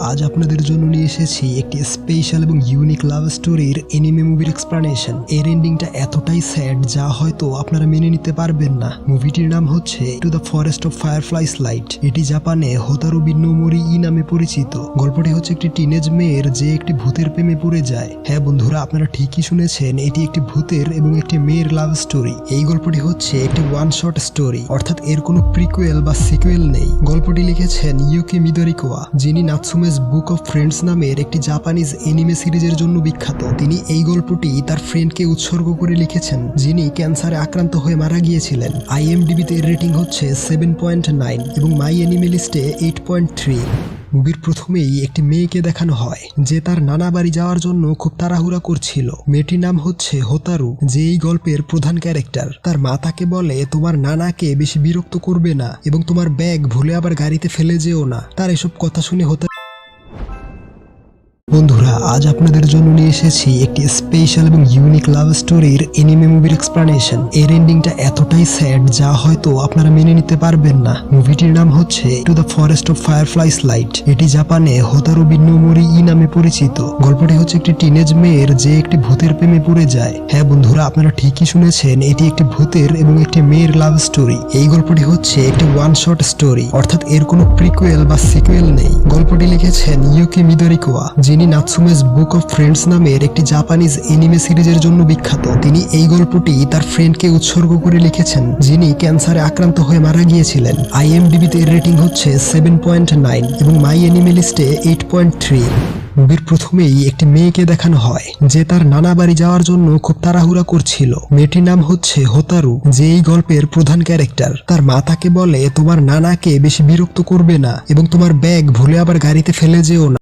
আজ আপনাদের জন্য নিয়ে এসেছি একটি স্পেশাল এবং ইউনিক লাভ স্টোরির এনিমে মুভির এক্সপ্লানেশন। এর এন্ডিংটা এতটাই স্যাড যা হয়তো আপনারা মেনে নিতে পারবেন না। মুভিটির নাম হচ্ছে to the forest of fireflies light. এটি জাপানে হোতারু বিন্নোমোরি ই নামে পরিচিত। গল্পটি হচ্ছে একটি টিনেজ মেয়ের যে একটি ভূতের প্রেমে পড়ে যায়। হ্যাঁ বন্ধুরা, আপনারা ঠিকই শুনেছেন, এটি একটি ভূতের এবং একটি মেয়ের লাভ স্টোরি। এই গল্পটি হচ্ছে একটি ওয়ান শট স্টোরি, অর্থাৎ এর কোনো প্রিকুয়েল বা সিকুয়েল নেই। গল্পটি লিখেছেন ইউকি মিদোরিকাওয়া, যিনি নাৎসুমেস বুক অফ ফ্রেন্ডস নামের একটি জাপানিজ এনিমে সিরিজের জন্য বিখ্যাত। তিনি এই গল্পটি তার ফ্রেন্ডকে উৎসর্গ করে লিখেছেন, যিনি ক্যান্সারে আক্রান্ত হয়ে মারা গিয়েছিলেন। IMDb-তে এর রেটিং হচ্ছে 7.9 এবং মাই অ্যানিমে লিস্টে 8.3। মুভির প্রথমেই একটি মেয়েকে দেখানো হয় যে তার নানা বাড়ি যাওয়ার জন্য খুব তাড়াহুড়া করছিল। মেয়েটির নাম হচ্ছে হোতারু, যে এই গল্পের প্রধান ক্যারেক্টার। তার মা তাকে বলে, তোমার নানাকে বেশি বিরক্ত করবে না এবং তোমার ব্যাগ ভুলে আবার গাড়িতে ফেলে যেও না। তার এসব কথা শুনে বন্ধুরা, আজ আপনাদের জন্য নিয়ে এসেছি একটি স্পেশাল এবং ইউনিক লাভ স্টোরির এনিমে মুভির এক্সপ্লানেশন। এর এন্ডিংটা এতটাই স্যাড যা হয়তো আপনারা মেনে নিতে পারবেন না। মুভিটির নাম হচ্ছে to the forest of fireflies light. এটি জাপানে হোতারু বিন্নোমোরি ই নামে পরিচিত। গল্পটি হচ্ছে একটি টিনেজ মেয়ের যে একটি ভূতের প্রেমে পড়ে যায়। হ্যাঁ বন্ধুরা, আপনারা ঠিকই শুনেছেন, এটি একটি ভূতের এবং একটি মেয়ের লাভ স্টোরি। এই গল্পটি হচ্ছে একটি ওয়ান শট স্টোরি, অর্থাৎ এর কোনো প্রিকুয়েল বা সিকুয়েল নেই। গল্পটি লিখেছেন ইউকি মিদোরিকাওয়া, যিনি নাৎসুমেস বুক অফ ফ্রেন্ডস নামের একটি জাপানিজ এনিমে সিরিজের জন্য বিখ্যাত। তিনি এই গল্পটি তার ফ্রেন্ডকে উৎসর্গ করে লিখেছেন, যিনি ক্যান্সারে আক্রান্ত হয়ে মারা গিয়েছিলেন। IMDb-তে এর রেটিং হচ্ছে 7.9 এবং মাই অ্যানিমে লিস্টে 8.3। মুভির প্রথমেই একটি মেয়েকে দেখানো হয় যে তার নানা বাড়ি যাওয়ার জন্য খুব তাড়াহুড়া করছিল। মেয়েটির নাম হচ্ছে হোতারু, যে এই গল্পের প্রধান ক্যারেক্টার। তার মা তাকে বলে, তোমার নানাকে বেশি বিরক্ত করবে না এবং তোমার ব্যাগ ভুলে আবার গাড়িতে ফেলে যেও না।